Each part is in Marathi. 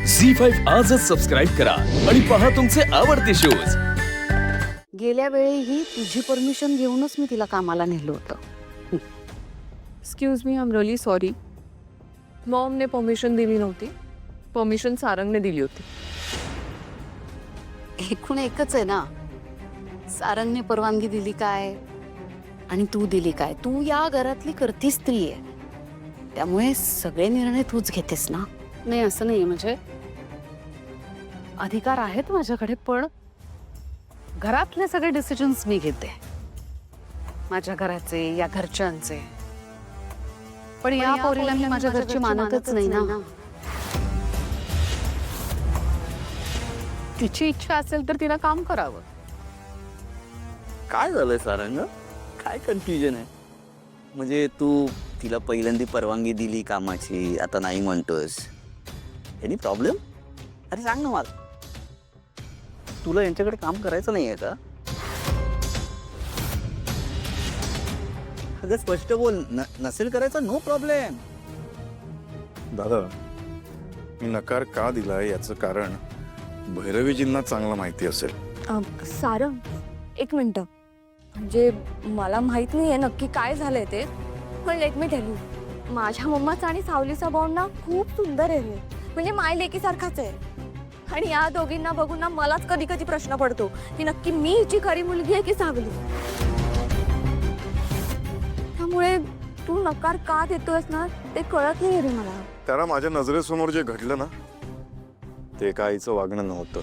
झी5 आजच सबस्क्राईब करा आणि पहा तुमचे आवडते शोज। गेल्या वेळीही तुझी परमिशन घेऊनच मी तिला कामाला नेलं होतं। Excuse me, I am really sorry. मॉमने परमिशन दिली नव्हती, परमिशन सारंगने दिली होती। एकूण एकच आहे ना, सारंगने परवानगी दिली काय आणि तू दिली काय? तू या घरातली करती स्त्री आहे, त्यामुळे सगळे निर्णय तूच घेतेस ना। नाही असं नाही, म्हणजे अधिकार आहेत माझ्याकडे, पण घरातले सगळे डिसिजन्स मी घेते, माझ्या घराचे या घरच्यांचे। पण या पोरीला मी माझ्या घरची मानतच नाही ना। तिची इच्छा असेल तर तिला काम करावं। काय झालंय सारंग? काय कन्फ्युजन आहे? म्हणजे तू तिला पहिल्यांदा परवानगी दिली कामाची, आता नाही म्हणतोस, एनी प्रॉब्लेम? अरे सांग ना मला, तुला यांच्याकडे काम करायचं नाहीये का? अगं स्पष्ट बोल, नसेल करायचं नो प्रॉब्लेम। दादा, मी नकार का दिला याचं कारण भैरवीजींना चांगलं माहिती असेल। सारंग, एक मिनिट, म्हणजे मला माहित नाहीये नक्की काय झालंय ते, पण लेट मी टेल यू, माझ्या मम्माचा आणि सावलीचा बॉन्ड ना खूप सुंदर आहे रे, म्हणजे माय लेकीसारखाच आहे। आणि या दोघींना बघून ना मलाच कधी कधी प्रश्न पडतो की नक्की मी हिची खरी मुलगी आहे की सावली। त्यामुळे तू नकार का देतोयस ना ते कळत नाही रे मला। त्याला माझ्या नजरेसमोर जे घडलं ना, ते एका आईचं वागणं नव्हतं।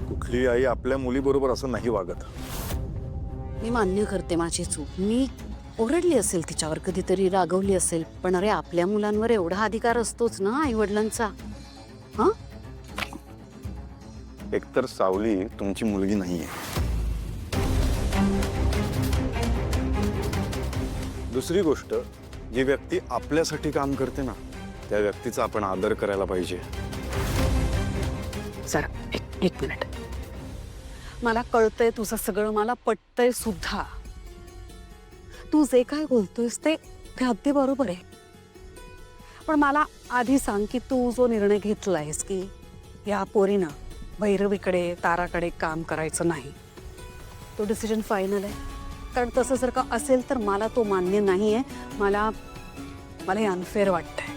कुठली आई आपल्या मुलीबरोबर असं नाही वागत। मी मान्य करते माझी चूक, मी ओरडली असेल तिच्यावर, कधीतरी रागवली असेल, पण अरे आपल्या मुलांवर एवढा अधिकार असतोच ना आई वडिलांचा। हा, एकतर सावली तुमची मुलगी नाहीये, दुसरी गोष्ट, जी व्यक्ती आपल्यासाठी काम करते ना, त्या व्यक्तीचा आपण आदर करायला पाहिजे। सर एक मिनिट, मला कळतंय तुझं सगळं, मला पटतंय सुद्धा, तू जे काय बोलतोयस ते अगदी बरोबर आहे। पण मला आधी सांग की तू जो निर्णय घेतलायस की या पोरीनं भैरवीकडे ताराकडे काम करायचं नाही, तो डिसिजन फायनल आहे? कारण तसं जर का असेल तर मला तो मान्य नाही आहे, मला हे अनफेअर वाटतंय।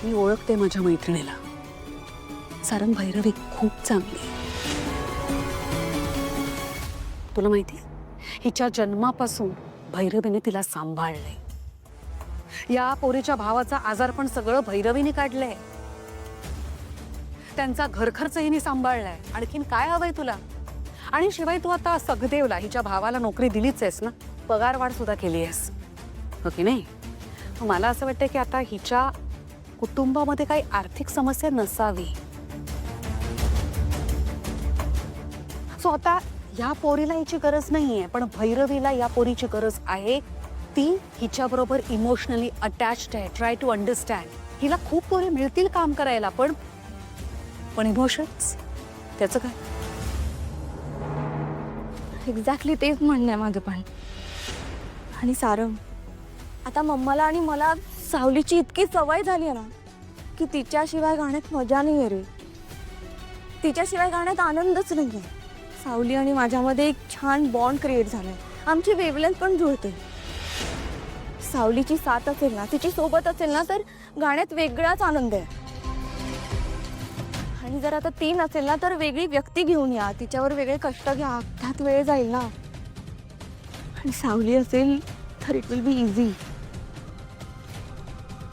मी ओळखते माझ्या मैत्रिणीला, सारंग भैरवी खूप चांगली आहे, तुला माहिती आहे? हिच्या जन्मापासून भैरवीने तिला सांभाळले। या पोरीच्या भावाचा आजार पण सगळं भैरवीने काढलंय, त्यांचा घर खर्च हिने सांभाळलाय। आणखीन काय हवंय तुला? आणि शिवाय तू आता सगदेवला, हिच्या भावाला नोकरी दिलीच आहेस ना, पगार वाढ सुद्धा केली आहेस, हो की नाही? मला असं वाटतं की आता हिच्या कुटुंबामध्ये काही आर्थिक समस्या नसावी। सो आता या पोरीला हिची गरज नाहीये, पण भैरवीला या पोरीची गरज आहे। ती हिच्याबरोबर इमोशनली अटॅच्ड आहे, ट्राय टू अंडरस्टँड। हिला खूप पोरी मिळतील काम करायला, पण इमोशन्स त्याचं काय? एक्झॅक्टली तेच म्हणणं आहे माझं पण। आणि सारंग, आता मम्माला आणि मला सावलीची इतकी सवय झाली आहे ना की तिच्याशिवाय गाण्यात मजा नाही आहे रे, तिच्याशिवाय गाण्यात आनंदच नाही आहे। सावली आणि माझ्यामध्ये एक छान बॉन्ड क्रिएट झालाय, आमची वेवलेंथ पण जुळते। सावलीची साथ असेल ना, तिची सोबत असेल ना, तर गाण्यात वेगळाच आनंद आहे। आणि जर आता ती नसेल ना, तर वेगळी व्यक्ती घेऊन या, तिच्यावर वेगळे कष्ट घ्या, त्यात वेळ जाईल ना। आणि सावली असेल तर इट विल बी इझी।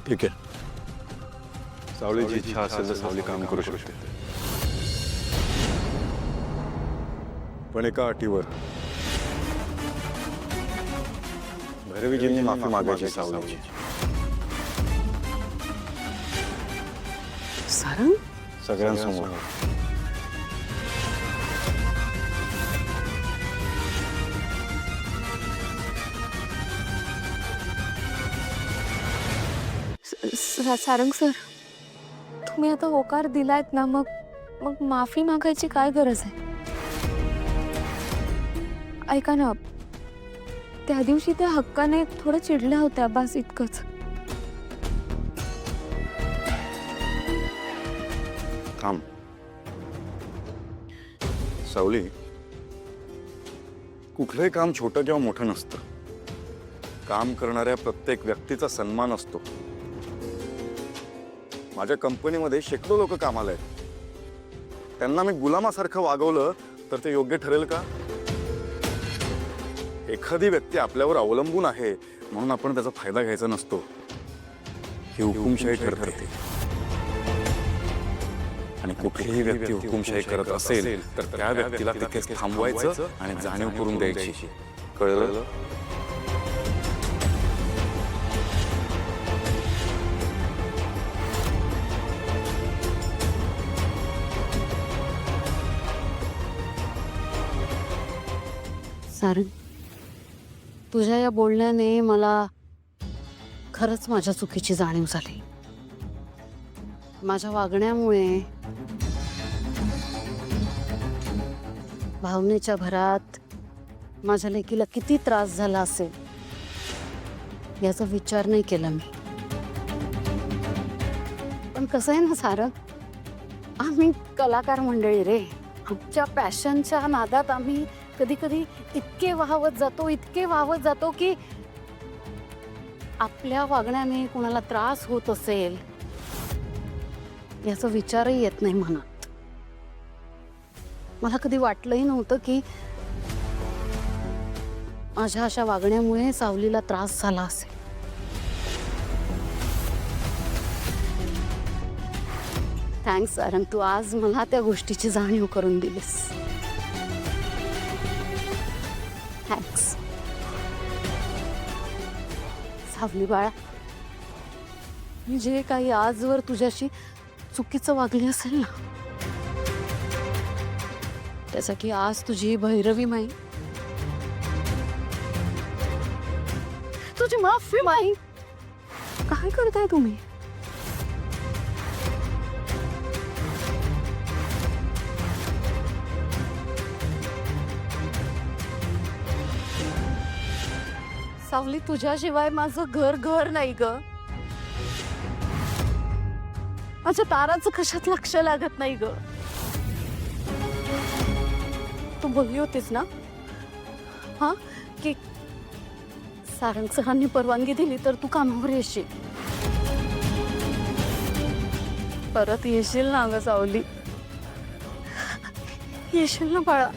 ठीक आहे, सावलीची इच्छा असेल तर सावली काम करू शकते, पण एका अटीवर। भैरवीजींनी माफी मागायची सावलीची। सारंग, सगळ्यांसमोर। सारंग सर, तुम्ही आता होकार दिलायत ना, मग माफी मागायची काय गरज आहे? ऐका ना, त्या दिवशी त्या हक्काने थोडं चिडल्या होत्या, बस इतकंच। थांब. सावली, कुठलंही काम छोटं किंवा मोठं नसतं. काम करणाऱ्या प्रत्येक व्यक्तीचा सन्मान असतो. माझ्या कंपनीमध्ये शेकडो लोक कामाला आहेत. त्यांना मी गुलामासारखं वागवलं तर ते योग्य ठरेल का? एखादी व्यक्ती आपल्यावर अवलंबून आहे म्हणून आपण त्याचा फायदा घ्यायचा नसतो. ही हुकुमशाही ठरते. आणि कुठलीही व्यक्ती हुकुमशाही करत असेल तर त्या व्यक्तीला तिथेच थांबवायचं आणि जाणीव करून द्यायची. कळलं? सारंग, तुझ्या या बोलण्याने मला खरंच माझ्या चुकीची जाणीव झाली. माझ्या वागण्यामुळे भावनेच्या भरात माझ्या लेकीला किती त्रास झाला असेल याचा विचार नाही केला मी. पण कसं आहे ना सारंग, आम्ही कलाकार मंडळी रे. आमच्या पॅशनच्या नादात आम्ही कधी कधी इतके वाहवत जातो की आपल्या वागण्याने कोणाला त्रास होत असेल याचा विचारही येत नाही मनात. मला कधी वाटलंही नव्हतं की माझ्या अशा वागण्यामुळे सावलीला त्रास झाला असेल. थँक्स सारंग, तू आज मला त्या गोष्टीची जाणीव करून दिलीस. थँक्स. सावली बाळा, मी जे काही आजवर तुझ्याशी चुकीचं वागली असेल ना, त्यासाठी आज तुझी भैरवी माई, तुझी माफी माई. काय करताय तुम्ही? सावली, तुझ्याशिवाय माझं घर नाही ग. माझ्या ताराचं कशात लक्ष लागत नाही ग. तू बोलली होतीस ना हा की सारंग सरांनी परवानगी दिली तर तू कामावर येशील. परत येशील ना ग सावली, येशील ना बाळा.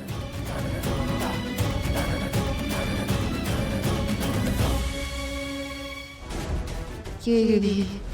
येईल.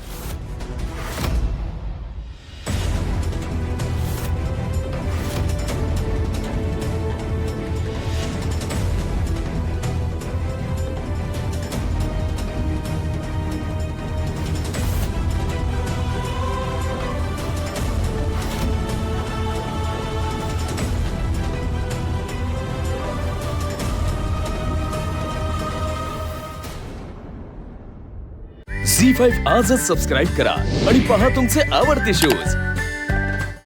झी5 आजच सबस्क्राईब करा आणि पहा तुमचे आवडते शोज